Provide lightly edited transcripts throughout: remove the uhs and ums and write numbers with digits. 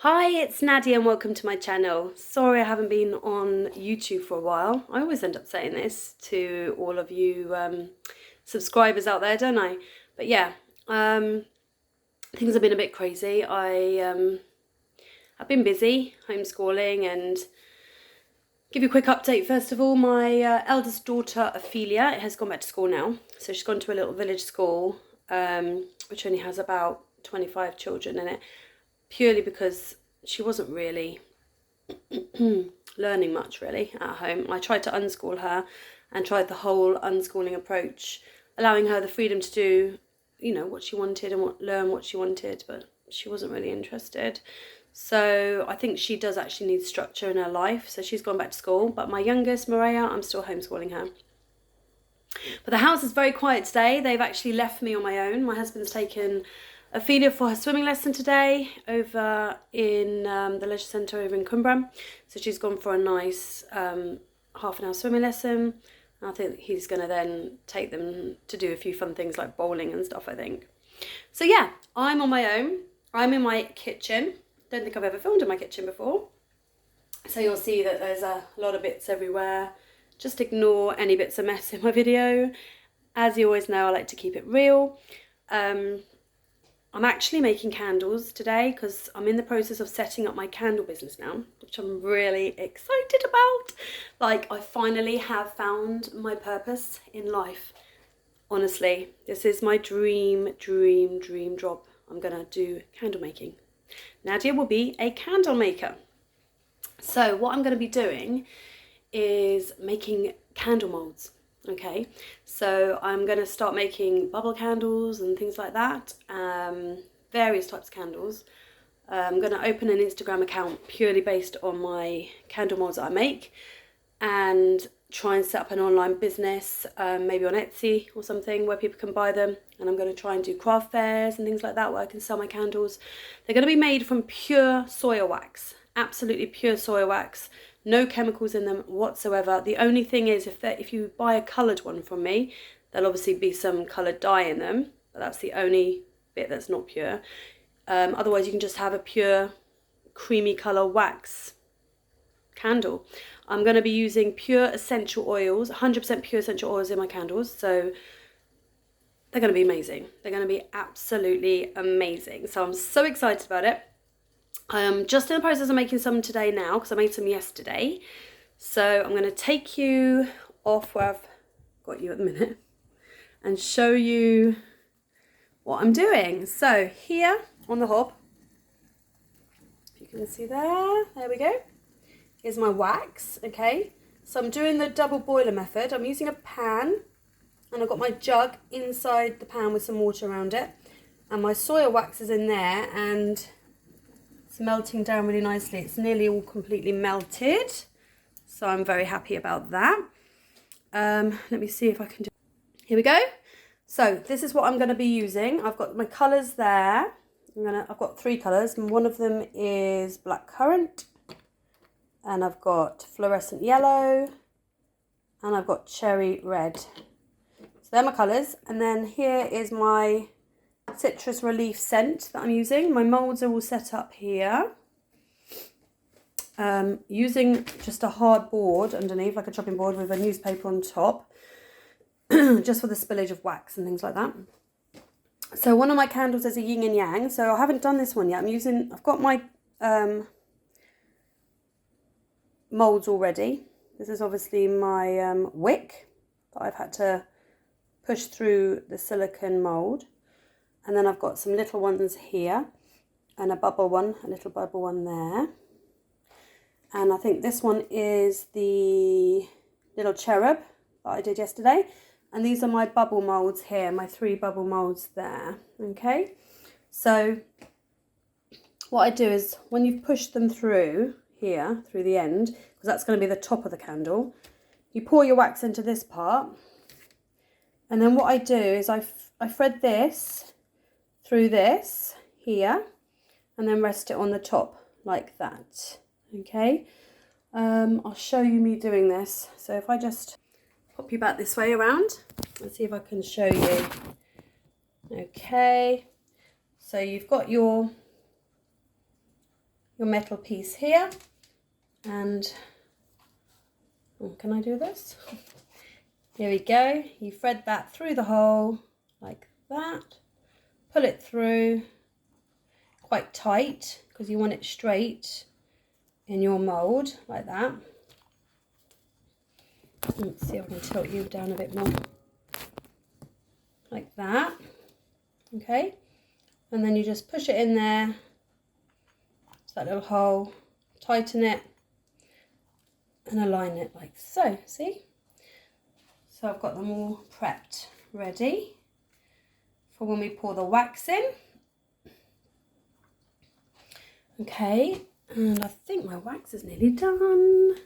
Hi, it's Nadia and welcome to my channel. Sorry I haven't been on YouTube for a while. I always end up saying this to all of you subscribers out there, don't I? But yeah, things have been a bit crazy. I've been busy homeschooling, and give you a quick update first of all. My eldest daughter Ophelia has gone back to school now. So she's gone to a little village school which only has about 25 children in it, purely because she wasn't really learning much really at home. I tried to unschool her and tried the whole unschooling approach, allowing her the freedom to do, what she wanted and learn what she wanted, but she wasn't really interested. So I think she does actually need structure in her life. So she's gone back to school, but my youngest, Maria, I'm still homeschooling her. But the house is very quiet today. They've actually left me on my own. My husband's taken Ophelia for her swimming lesson today over in the leisure centre over in Cumbria. So she's gone for a nice half an hour swimming lesson. And I think he's going to then take them to do a few fun things like bowling and stuff, I think. So yeah, I'm on my own. I'm in my kitchen. Don't think I've ever filmed in my kitchen before. So you'll see that there's a lot of bits everywhere. Just ignore any bits of mess in my video. As you always know, I like to keep it real. I'm actually making candles today because I'm in the process of setting up my candle business now, which I'm really excited about. Like, I finally have found my purpose in life. Honestly, this is my dream job. I'm gonna do candle making. Nadia will be a candle maker. So what I'm gonna be doing is making candle molds. Okay, so I'm going to start making bubble candles and things like that, various types of candles. I'm going to open an Instagram account purely based on my candle molds that I make, and try and set up an online business, maybe on Etsy or something where people can buy them. And I'm going to try and do craft fairs and things like that where I can sell my candles. They're going to be made from pure soya wax, absolutely pure soya wax. No chemicals in them whatsoever. The only thing is, if you buy a coloured one from me, there'll obviously be some coloured dye in them, but that's the only bit that's not pure. Otherwise, you can just have a pure creamy colour wax candle. I'm going to be using pure essential oils, 100% pure essential oils in my candles, so they're going to be amazing. They're going to be absolutely amazing. So I'm so excited about it. I'm just in the process of making some today now because I made some yesterday. So I'm going to take you off where I've got you at the minute and show you what I'm doing. So here on the hob, if you can see there we go, is my wax. Okay, so I'm doing the double boiler method. I'm using a pan and I've got my jug inside the pan with some water around it, and my soya wax is in there and it's melting down really nicely. It's nearly all completely melted, so I'm very happy about that. Let me see if I can do. Here we go. So this is what I'm going to be using. I've got my colours there. I've got 3 colours, and one of them is black currant, and I've got fluorescent yellow, and I've got cherry red. So they're my colours, and then here is my citrus relief scent that I'm using. My moulds are all set up here. Using just a hard board underneath, like a chopping board with a newspaper on top, just for the spillage of wax and things like that. So one of my candles is a yin and yang. So I haven't done this one yet. I've got my moulds already. This is obviously my wick that I've had to push through the silicone mould. And then I've got some little ones here and a little bubble one there. And I think this one is the little cherub that I did yesterday. And these are my bubble moulds here, my 3 bubble moulds there. Okay, so what I do is when you've pushed them through here, through the end, because that's going to be the top of the candle, you pour your wax into this part. And then what I do is I thread this through this here and then rest it on the top like that. Okay, I'll show you me doing this. So if I just pop you back this way around, let's see if I can show you. Okay, so you've got your your metal piece here, and can I do this? Here we go. You thread that through the hole like that. Pull it through quite tight because you want it straight in your mould like that. Let's see if I can tilt you down a bit more. Like that. Okay. And then you just push it in there. It's that little hole. Tighten it and align it like so. See? So I've got them all prepped, ready for when we pour the wax in. Okay, and I think my wax is nearly done.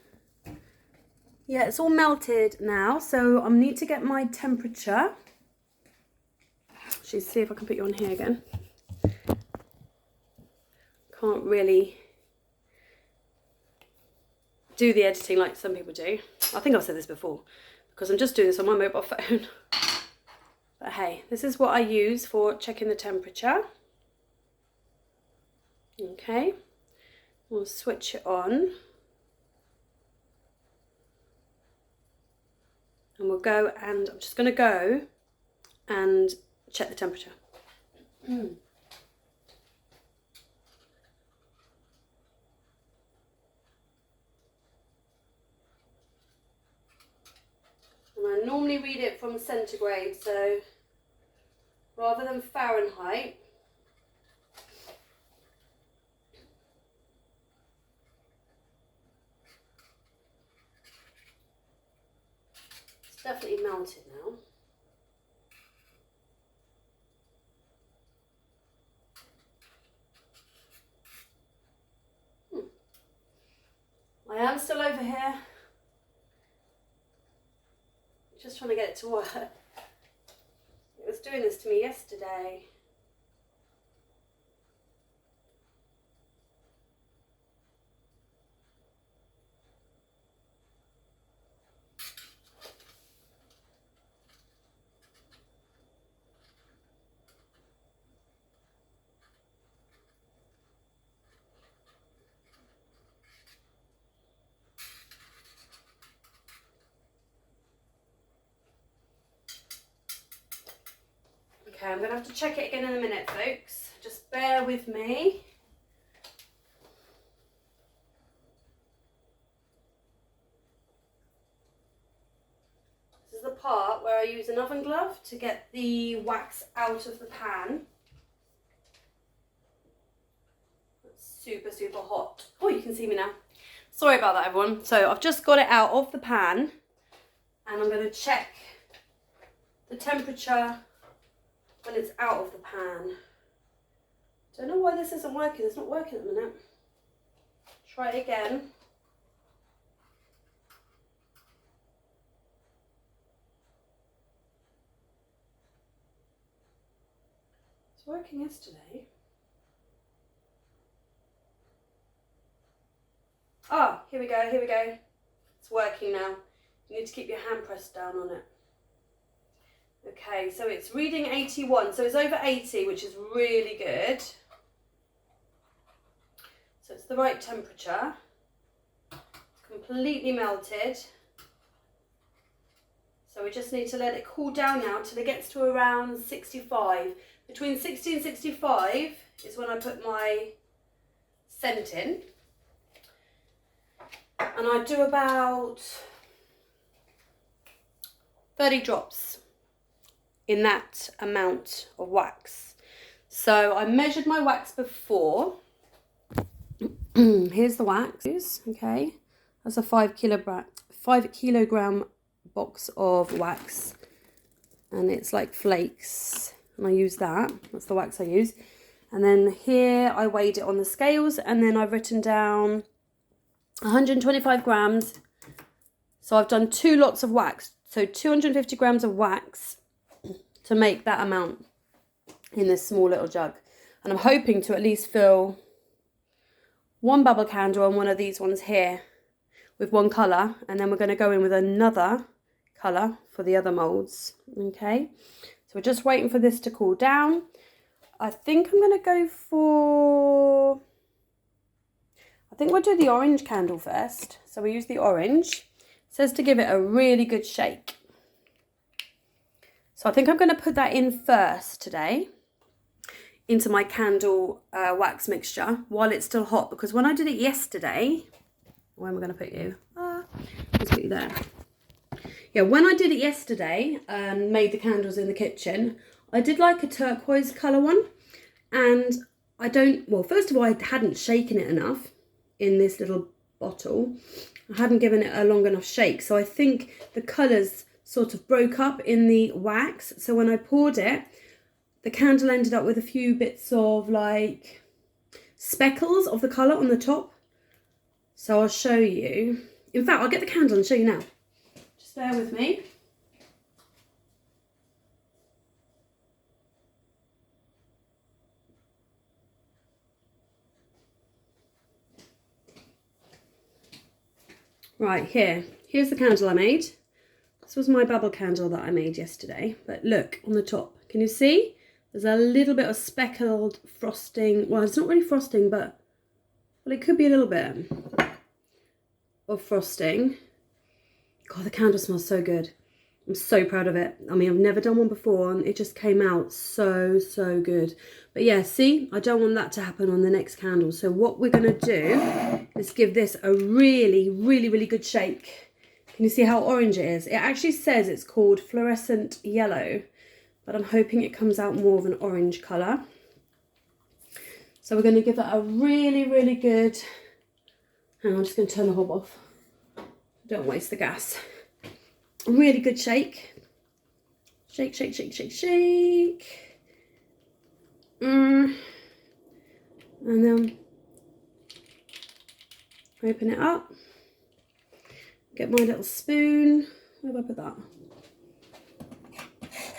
Yeah, it's all melted now, so I need to get my temperature. Actually, see if I can put you on here again. Can't really do the editing like some people do. I think I've said this before, because I'm just doing this on my mobile phone. But hey, this is what I use for checking the temperature. Okay, we'll switch it on. And we'll go, and I'm just going to go and check the temperature. I normally read it from centigrade, so rather than Fahrenheit. It's definitely melted now. I am still over here. Just trying to get it to work. It was doing this to me yesterday. Okay, I'm going to have to check it again in a minute, folks. Just bear with me. This is the part where I use an oven glove to get the wax out of the pan. It's super, super hot. Oh, you can see me now. Sorry about that, everyone. So I've just got it out of the pan, and I'm going to check the temperature when it's out of the pan. Don't know why this isn't working. It's not working at the minute. Try it again. It's working yesterday. Ah, here we go, here we go. It's working now. You need to keep your hand pressed down on it. Okay, so it's reading 81, so it's over 80, which is really good. So it's the right temperature. It's completely melted. So we just need to let it cool down now till it gets to around 65. Between 60 and 65 is when I put my scent in. And I do about 30 drops in that amount of wax. So I measured my wax before. Here's the wax, okay. That's a 5 kilogram box of wax. And it's like flakes. And I use that. That's the wax I use. And then here I weighed it on the scales, and then I've written down 125 grams. So I've done 2 lots of wax. So 250 grams of wax to make that amount in this small little jug. And I'm hoping to at least fill 1 bubble candle on one of these ones here with 1 colour. And then we're going to go in with another colour for the other moulds. Okay, so we're just waiting for this to cool down. I think I'm going to go for think we'll do the orange candle first. So we use the orange. It says to give it a really good shake. So I think I'm going to put that in first today into my candle wax mixture while it's still hot, because when I did it yesterday, where am I going to put you? Let's put you there. Yeah, when I did it yesterday and made the candles in the kitchen, I did like a turquoise colour one, and well, first of all, I hadn't shaken it enough in this little bottle. I hadn't given it a long enough shake, so I think the colours sort of broke up in the wax. So when I poured it, the candle ended up with a few bits of like speckles of the colour on the top. So I'll show you. In fact, I'll get the candle and show you now. Just bear with me. Right, here's the candle I made. This was my bubble candle that I made yesterday. But look, on the top, can you see? There's a little bit of speckled frosting. Well, it's not really frosting, but well, it could be a little bit of frosting. God, the candle smells so good. I'm so proud of it. I mean, I've never done one before, and it just came out so good. But yeah, see, I don't want that to happen on the next candle. So what we're going to do is give this a really good shake. Can you see how orange it is? It actually says it's called fluorescent yellow, but I'm hoping it comes out more of an orange colour. So we're going to give that a really good... Hang on, I'm just going to turn the hob off. Don't waste the gas. A really good shake. Shake. And then open it up. Get my little spoon. Where have I put that?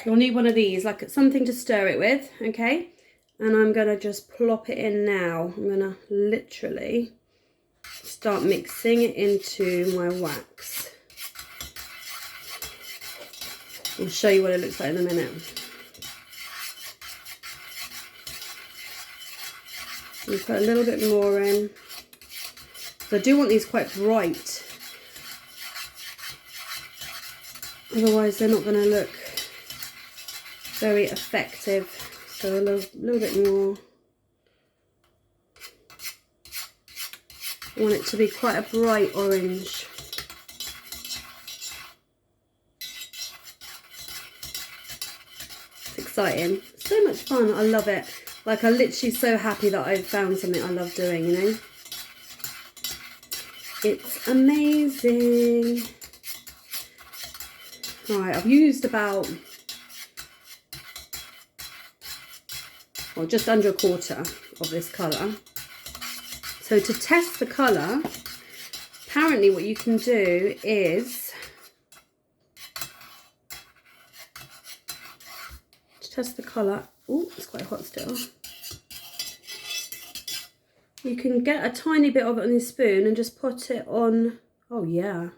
You'll need one of these, like something to stir it with, okay? And I'm going to just plop it in now. I'm going to literally start mixing it into my wax. I'll show you what it looks like in a minute. And put a little bit more in. So I do want these quite bright. Otherwise they're not going to look very effective. So a little bit more. I want it to be quite a bright orange. It's exciting. So much fun. I love it. Like, I'm literally so happy that I've found something I love doing, you know. It's amazing. Right, I've used about, well, just under a quarter of this colour. So to test the colour, apparently what you can do is, to test the colour, oh, it's quite hot still. You can get a tiny bit of it on your spoon and just put it on, oh yeah,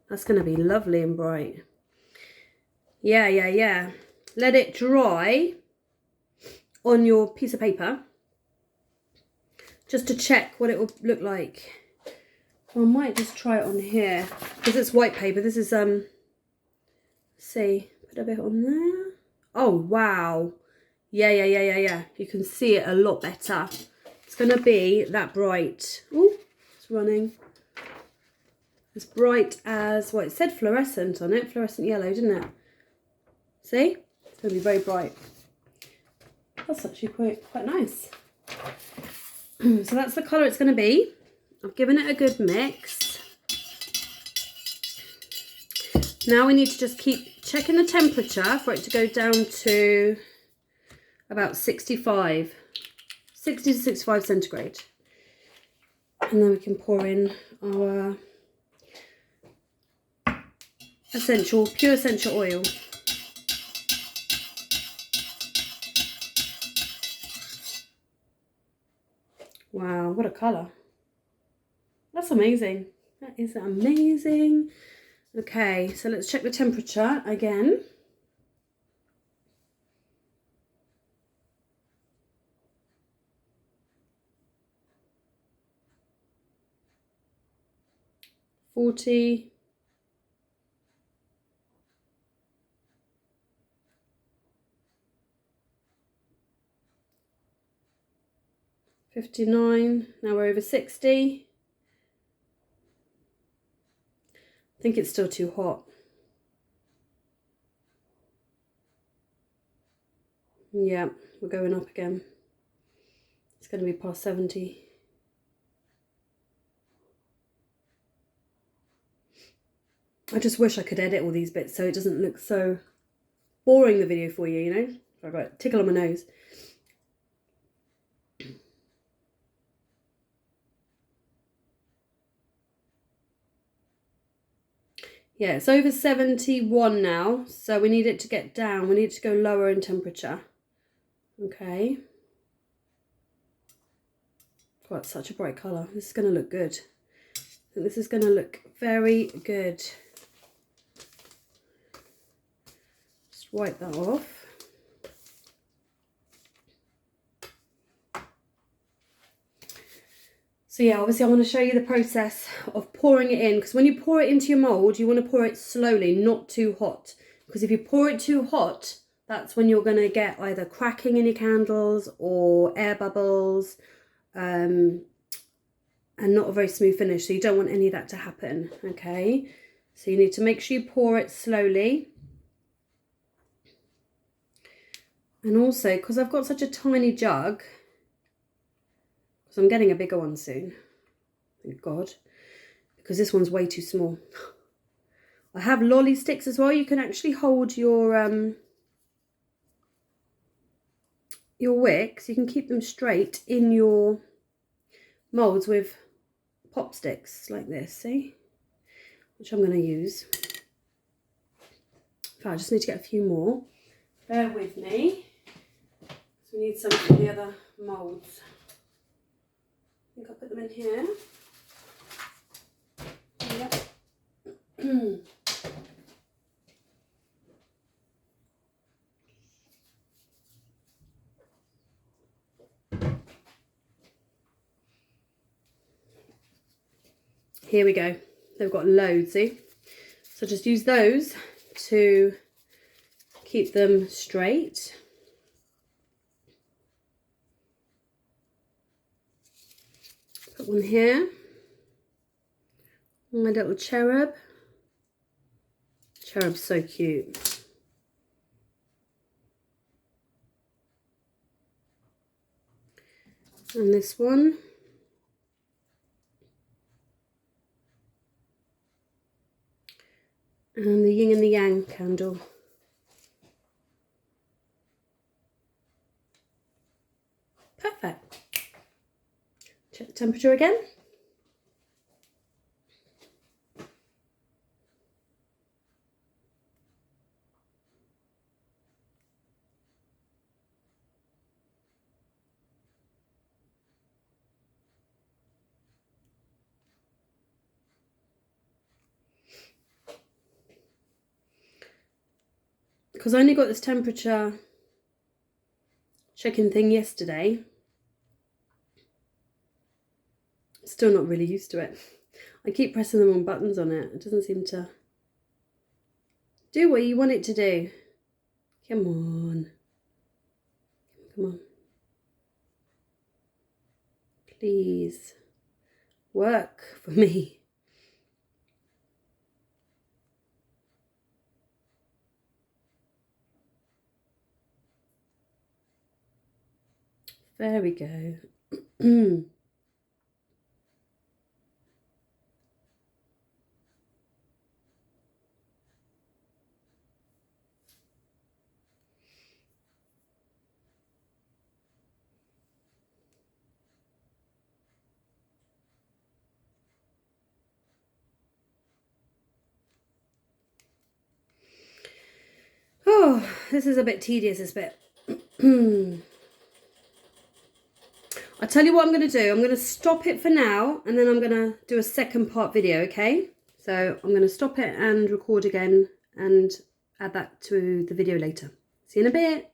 that's going to be lovely and bright. Yeah. Let it dry on your piece of paper just to check what it will look like. Well, I might just try it on here because it's white paper. This is see, put a bit on there. Oh wow, yeah. You can see it a lot better. It's gonna be that bright. Oh, it's running. As bright as, well, it said fluorescent on it, fluorescent yellow, didn't it? See? It's going to be very bright. That's actually quite nice. So that's the colour it's going to be. I've given it a good mix. Now we need to just keep checking the temperature for it to go down to about 60 to 65 centigrade. And then we can pour in our pure essential oil. Wow, what a colour. That's amazing. That is amazing. Okay, so let's check the temperature again. 40. 59. Now we're over 60. I think it's still too hot. Yeah, we're going up again. It's going to be past 70. I just wish I could edit all these bits so it doesn't look so boring, the video for you, you know? I've got a tickle on my nose. Yeah, it's over 71 now, so we need it to get down. We need it to go lower in temperature. Okay. Oh, it's such a bright colour. This is going to look good. I think this is going to look very good. Just wipe that off. So yeah, obviously I want to show you the process of pouring it in, because when you pour it into your mould, you want to pour it slowly, not too hot. Because if you pour it too hot, that's when you're going to get either cracking in your candles or air bubbles, and not a very smooth finish. So you don't want any of that to happen, okay? So you need to make sure you pour it slowly. And also, because I've got such a tiny jug, so I'm getting a bigger one soon, thank God, because this one's way too small. I have lolly sticks as well. You can actually hold your wicks. You can keep them straight in your moulds with pop sticks like this, see? Which I'm going to use. In fact, I just need to get a few more. Bear with me. So we need some for the other moulds. I think I'll put them in here. Yep. Here we go. They've got loads, see? So just use those to keep them straight. Put one here. My little cherub. Cherub's so cute. And this one. And the yin and the yang candle. Perfect. Check the temperature again. Because I only got this temperature checking thing yesterday, still not really used to it. I keep pressing the wrong buttons on it. It doesn't seem to do what you want it to do. Come on. Come on. Please work for me. There we go. Oh, this is a bit tedious, this bit. I'll tell you what I'm going to do. I'm going to stop it for now, and then I'm going to do a second part video, okay? So I'm going to stop it and record again and add that to the video later. See you in a bit.